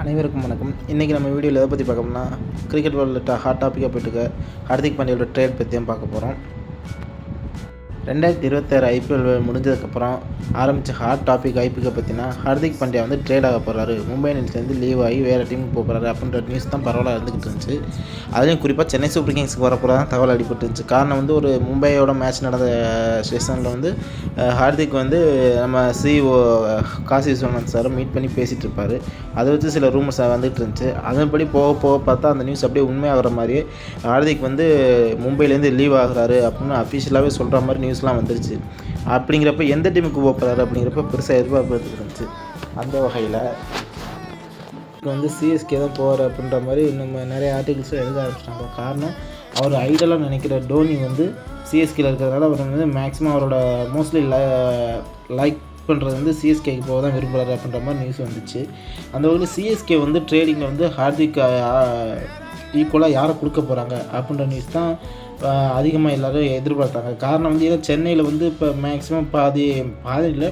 அனைவருக்கும் வணக்கம். இன்றைக்கி நம்ம வீடியோவில் எதை பற்றி பார்க்கணும்னா, கிரிக்கெட் வேர்ல்டில் ஹாட் டாப்பிக்காக போயிட்டுருக்க ஹார்திக் பாண்டியாவோட ட்ரேட் பற்றி தான் பார்க்க போகிறோம். 2026 ஐபிஎல் முடிஞ்சதுக்கப்புறம் ஆரம்பித்த ஹாட் டாபிக் ஐபிஎல்லை பார்த்தீங்கன்னா, ஹார்திக் பாண்டியா வந்து ட்ரேட் ஆக போகிறாரு, மும்பை இந்தியன்ஸ்லேருந்து லீவ் ஆகி வேறு டீமுக்கு போக போகிறாரு அப்படின்ற நியூஸ் தான் பரவலாக இருந்துக்கிட்டு இருந்துச்சு. அதுலேயும் குறிப்பாக சென்னை சூப்பர் கிங்ஸ்க்கு வரப்போகிறதான் தகவல் அடிபட்டு இருந்துச்சு. காரணம் வந்து ஒரு மும்பையோட மேட்ச் நடந்த ஸ்டேஷனில் வந்து ஹார்திக் வந்து நம்ம சிஇஓ காசி விஸ்வநாத் சாரை மீட் பண்ணி பேசிகிட்டு இருப்பார். அதை வச்சு சில ரூமர்ஸ் வந்துகிட்டு இருந்துச்சு. அதன்படி போக போக பார்த்தா அந்த நியூஸ் அப்படியே உண்மையாகிற மாதிரியே ஹார்திக் வந்து மும்பைலேருந்து லீவ் ஆகுறாரு அப்படின்னு அஃபிஷியலாகவே சொல்கிற மாதிரி நியூஸ்லாம் வந்துருச்சு. அப்படிங்கிறப்ப எந்த டீமுக்கு போகிறாரு அப்படிங்கிறப்ப பெருசாக எதிர்பார்ப்பு இருந்துச்சு. அந்த வகையில் வந்து சிஎஸ்கே தான் போகிறார் அப்படின்ற மாதிரி நம்ம நிறைய ஆர்டிகிள்ஸும் எழுத ஆரம்பிச்சிட்டாங்க. காரணம், அவர் ஐடலாக நினைக்கிற டோனி வந்து சிஎஸ்கேயில் இருக்கிறதுனால அவர் வந்து மேக்ஸிமம் அவரோட மோஸ்ட்லி லைக் பண்ணுறது வந்து சிஎஸ்கேக்கு போக தான் விரும்புகிறாரு அப்படின்ற மாதிரி நியூஸ் வந்துச்சு. அந்த வகையில் சிஎஸ்கே வந்து ட்ரேடிங்கில் வந்து ஹார்திக் ஈக்குவலாக யாரை கொடுக்க போகிறாங்க அப்படின்ற நியூஸ் தான் அதிகமாக எல்லோரும் எதிர்பார்த்தாங்க. காரணம் வந்து ஏன்னா சென்னையில் வந்து இப்போ மேக்ஸிமம் பாதியில்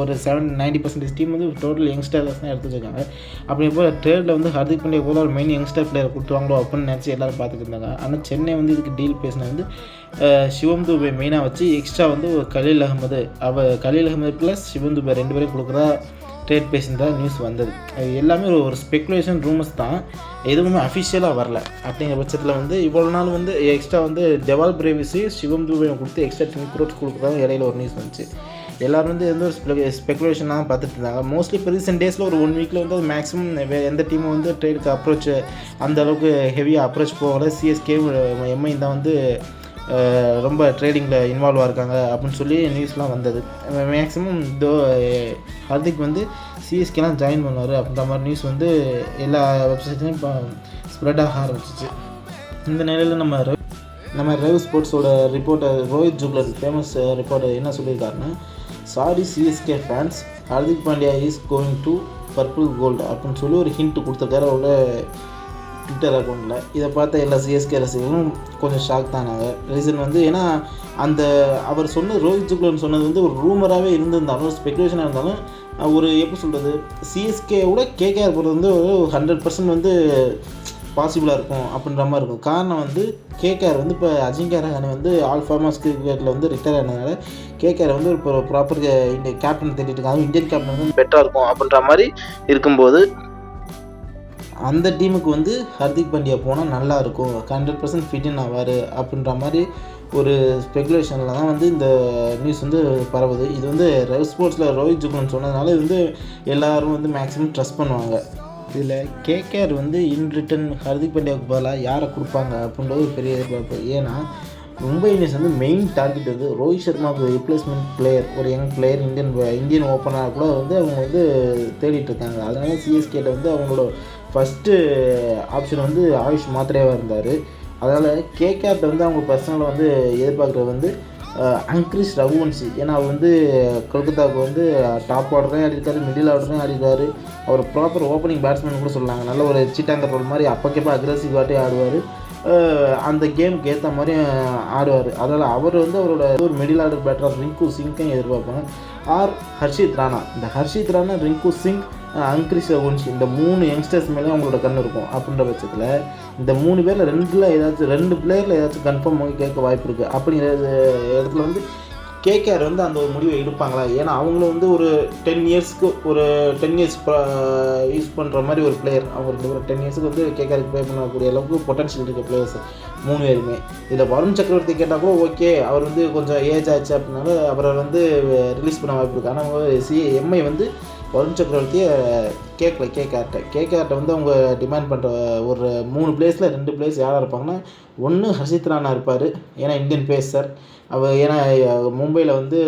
ஒரு 90% டீம் வந்து டோட்டல் யங்ஸ்டர்ஸ் தான் எடுத்து வச்சுருக்காங்க. அப்படி இப்போ ட்ரேடில் வந்து ஹார்திக் பாண்டியா போல ஒரு மெயின் யங்ஸ்டர் பிளேயர் கொடுத்துருவாங்களோ அப்படின்னு நினச்சி எல்லோரும் பார்த்துட்டு இருந்தாங்க. ஆனால் சென்னை வந்து இதுக்கு டீல் பேசினது வந்து சிவம் துபே மெயினாக வச்சு எக்ஸ்ட்ரா வந்து கலீல் அகமது ப்ளஸ் சிவம் துபே 2 பேரையும் கொடுக்குறா ட்ரேட் பேசினதா நியூஸ் வந்தது. எல்லாமே ஒரு ஸ்பெக்குலேஷன் ரூமர்ஸ் தான், எதுவுமே அஃபிஷியலாக வரல. அப்படிங்கிற பட்சத்தில் வந்து இவ்வளோ நாள் வந்து எக்ஸ்ட்ரா வந்து டெவால் பிரேவிஸு சிவம் துபேயும் கொடுத்து எக்ஸ்ட்ரா 10 crores கொடுக்குறதா இடையில ஒரு நியூஸ் வந்துச்சு. எல்லோரும் வந்து எந்த ஒரு ஸ்பெக்குலேஷனாக தான் பார்த்துட்டு இருந்தாங்க. மோஸ்ட்லி இப்போ ரீசெண்ட் டேஸில் ஒரு 1 வீக்கில் வந்து மேக்ஸிமம் எந்த டீமும் வந்து ட்ரேடுக்கு அப்ரோச் அந்த அளவுக்கு ஹெவியாக அப்ரோச் போகலை. சிஎஸ்கே எம்ஐ தான் வந்து ரொம்ப ட்ரேடிங்கில் இன்வால்வ் இருக்காங்க அப்படின்னு சொல்லி நியூஸ்லாம் வந்தது. மேக்ஸிமம் ஹார்திக் வந்து சிஎஸ்கேலாம் ஜாயின் பண்ணுவார் அப்படின்ற மாதிரி நியூஸ் வந்து எல்லா வெப்சைட்லையும் இப்போ ஸ்ப்ரெட் ஆக ஆரம்பிச்சிச்சு. இந்த நிலையில் நம்ம ரேவ் ஸ்போர்ட்ஸோட reporter Rohit Juglan famous reporter என்ன சொல்லியிருக்காருன்னா, sorry CSK fans, Hardik Pandya is going to purple gold அப்படின்னு சொல்லி ஒரு ஹிண்ட் கொடுத்துருக்காரு அவரோட ட்விட்டர் அக்கௌண்ட்டில். இதை பார்த்த எல்லா சிஎஸ்கே ரசிகர்களும் கொஞ்சம் ஷாக் தானாங்க. ரீசன் வந்து ஏன்னா அவர் சொன்னது ரோஹித் ஜுக்லர் சொன்னது வந்து ஒரு ரூமராகவே இருந்திருந்தாலும் ஒரு ஸ்பெக்குலேஷனாக இருந்தாலும் ஒரு எப்படி சொல்கிறது, சிஎஸ்கேவோட கேகேஆர் போகிறது வந்து ஒரு 100% வந்து பாசிபிளாக இருக்கும் அப்படின்ற மாதிரி இருக்கும். காரணம் வந்து கேகேஆர் வந்து இப்போ அஜிங்கியா ரஹானே வந்து ஆல் ஃபார்மர்ஸ் கிரிக்கெட்டில் வந்து ரிட்டையர் ஆனதுனால கேகேஆர் வந்து இப்போ ப்ராப்பர் கேப்டன் தேடிட்டு இருக்காங்க. இந்தியன் கேப்டன் வந்து பெட்டராக இருக்கும் அப்படின்ற மாதிரி இருக்கும்போது அந்த டீமுக்கு வந்து ஹார்திக் பாண்டியா போனால் நல்லாயிருக்கும், 100% ஃபிட்டின் ஆவார் அப்படின்ற மாதிரி ஒரு ஸ்பெகுலேஷனில் தான் வந்து இந்த நியூஸ் வந்து பரவுது. இது வந்து ரெவ் ஸ்போர்ட்ஸில் ரோஹித் ஜுக்லன் சொன்னதுனால இது வந்து எல்லோரும் வந்து மேக்ஸிமம் ட்ரஸ்ட் பண்ணுவாங்க. இதில் கேகேஆர் வந்து இன் ரிட்டன் ஹார்திக் பாண்டியாவுக்கு பதிலாக யாரை கொடுப்பாங்க அப்படின்றது ஒரு பெரிய எதிர்பார்ப்பு. ஏன்னா மும்பை இந்தியன்ஸ் வந்து மெயின் டார்கெட் வந்து ரோஹித் சர்மாவுக்கு ரிப்ளேஸ்மெண்ட் பிளேயர், ஒரு யங் பிளேயர், இந்தியன் ஓப்பனாக கூட வந்து அவங்க வந்து தேடிட்டு இருக்காங்க. அதனால சிஎஸ்கேல வந்து அவங்களோட ஃபஸ்ட்டு ஆப்ஷன் வந்து ஆயுஷ் மாத்திரையாக இருந்தார். அதனால் கேகேஆர்ட்ட வந்து அவங்க பர்சனலாக வந்து எதிர்பார்க்குறது வந்து அங்கிரிஷ் ரகுவன்சி. ஏன்னா அவர் வந்து கொல்கத்தாவுக்கு வந்து டாப் ஆர்டரையும் ஆடிருக்காரு, மிடில் ஆர்டரையும் ஆடிருக்காரு. அவர் ப்ராப்பர் ஓப்பனிங் பேட்ஸ்மேன் கூட சொல்லலாங்க. நல்ல ஒரு சீட்டாங்கர் ரோல் மாதிரி அப்போக்கப்போ அக்ரெசிவ் ஆட்டே ஆடுவார், அந்த கேமுக்கு ஏற்ற மாதிரி ஆடுவார். அதனால் அவர் வந்து அவரோட ஒரு மிடில் ஆர்டர் பேட்டராக ரிங்கு சிங்கையும் எதிர்பார்ப்பாங்க. ஆர் ஹர்ஷித் ராணா. இந்த ஹர்ஷித் ராணா, ரிங்கு சிங், அங்கிரிஷ் ரகுவன்சி இந்த 3 யங்ஸ்டர்ஸ் மேலே அவங்களோட கண் இருக்கும். அப்படின்ற பட்சத்தில் இந்த 3 பேரில் 2 பிளேயரில் ஏதாச்சும் கன்ஃபார்ம் கேட்க வாய்ப்பு இருக்குது. அப்படிங்கிற இடத்துல வந்து கேகேஆர் வந்து அந்த ஒரு முடிவை எடுப்பாங்களா? ஏன்னா அவங்களும் வந்து ஒரு 10 இயர்ஸ்க்கு யூஸ் பண்ணுற மாதிரி ஒரு பிளேயர். அவங்களுக்கு ஒரு 10 இயர்ஸுக்கு வந்து கேகேஆருக்கு ப்ளே பண்ணக்கூடிய அளவுக்கு பொட்டன்ஷியல் இருக்க பிளேயர்ஸ் 3 பேருமே. இதில் வருண் சக்கரவர்த்தி கேட்டால் கூட ஓகே, அவர் வந்து கொஞ்சம் ஏஜ் ஆச்சு அப்படின்னால அவரை வந்து ரிலீஸ் பண்ண வாய்ப்பு இருக்குது. ஆனால் எம்ஐ வந்து வருண் சக்கரவர்த்தியை கேட்கல. கேகேஆர்ட்ட வந்து அவங்க டிமாண்ட் பண்ணுற ஒரு 3 பிளேஸில் 2 பிளேஸ் யாராக இருப்பாங்கன்னா, ஒன்று ஹர்ஷித் ராணா இருப்பார், ஏன்னா இந்தியன் பேசர். ஏன்னா மும்பையில் வந்து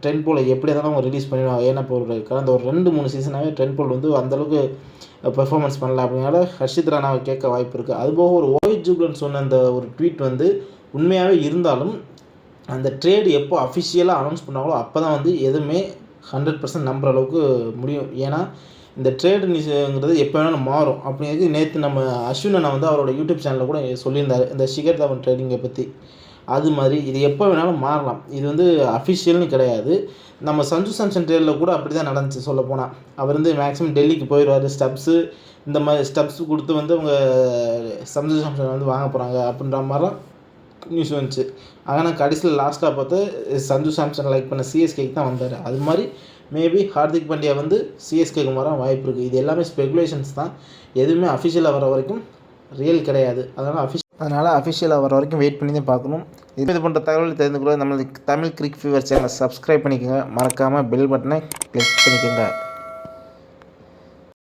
ட்ரெண்ட் போல் எப்படி இருந்தாலும் அவங்க ரிலீஸ் பண்ணிடுவாங்க. ஏன்னா இப்போ கடந்த ஒரு 2-3 சீசனாகவே ட்ரெண்ட் போல் வந்து அந்தளவுக்கு பெர்ஃபார்மன்ஸ் பண்ணல. அப்படினால ஹர்ஷித் ராணாவை கேட்க வாய்ப்பு இருக்குது. அதுபோக ஒரு ரோஹித் ஜுக்லன் சொன்ன அந்த ஒரு ட்வீட் வந்து உண்மையாகவே இருந்தாலும் அந்த ட்ரேடு எப்போ அஃபிஷியலாக அனௌன்ஸ் பண்ணாங்களோ அப்போ தான் வந்து எதுவுமே 100% நம்புகிற அளவுக்கு முடியும். ஏன்னா இந்த ட்ரேடு நியூஸுங்கிறது எப்போ வேணாலும் மாறும். அப்படிங்கிறது நேற்று நம்ம அஸ்வின் அண்ணா வந்து அவரோட யூடியூப் சேனலில் கூட சொல்லியிருந்தார் இந்த ஷிகர் தவன் ட்ரேடிங்கை பற்றி. அது மாதிரி இது எப்போ வேணாலும் மாறலாம். இது வந்து அஃபிஷியல்னு கிடையாது. நம்ம சஞ்சு சாம்சன் ட்ரேடில் கூட அப்படி தான் நடந்துச்சு சொல்லப்போனால். அவர் வந்து மேக்ஸிமம் டெல்லிக்கு போயிடுவார். ஸ்டப்ஸு இந்த மாதிரி ஸ்டெப்ஸ் கொடுத்து வந்து அவங்க சஞ்சு சாம்சன் வந்து வாங்க போகிறாங்க அப்படின்ற மாதிரிலாம் நியூஸ் வந்துச்சு. ஆனால் கடைசியில் லாஸ்ட்டாக பார்த்து சஞ்சு சாம்சன் லைக் பண்ண சிஎஸ்கேக்கு தான் வந்தார். அது மாதிரி மேபி ஹார்திக் பாண்டியா வந்து சிஎஸ்கேக்கு வர வாய்ப்பு இருக்குது. இது எல்லாமே ஸ்பெகுலேஷன்ஸ் தான், எதுவுமே அஃபிஷியலாக வர வரைக்கும் ரியல் கிடையாது. அதனால் அஃபிஷியலாக வர வரைக்கும் வெயிட் பண்ணி தான் பார்க்கணும். இது போன்ற தகவல் தெரிந்து கொள்ள நம்மளுக்கு தமிழ் கிரிக் ஃபீவர் சேனலை சப்ஸ்கிரைப் பண்ணிக்கோங்க. மறக்காமல் பெல் பட்டனை கிளிக் பண்ணிக்கோங்க.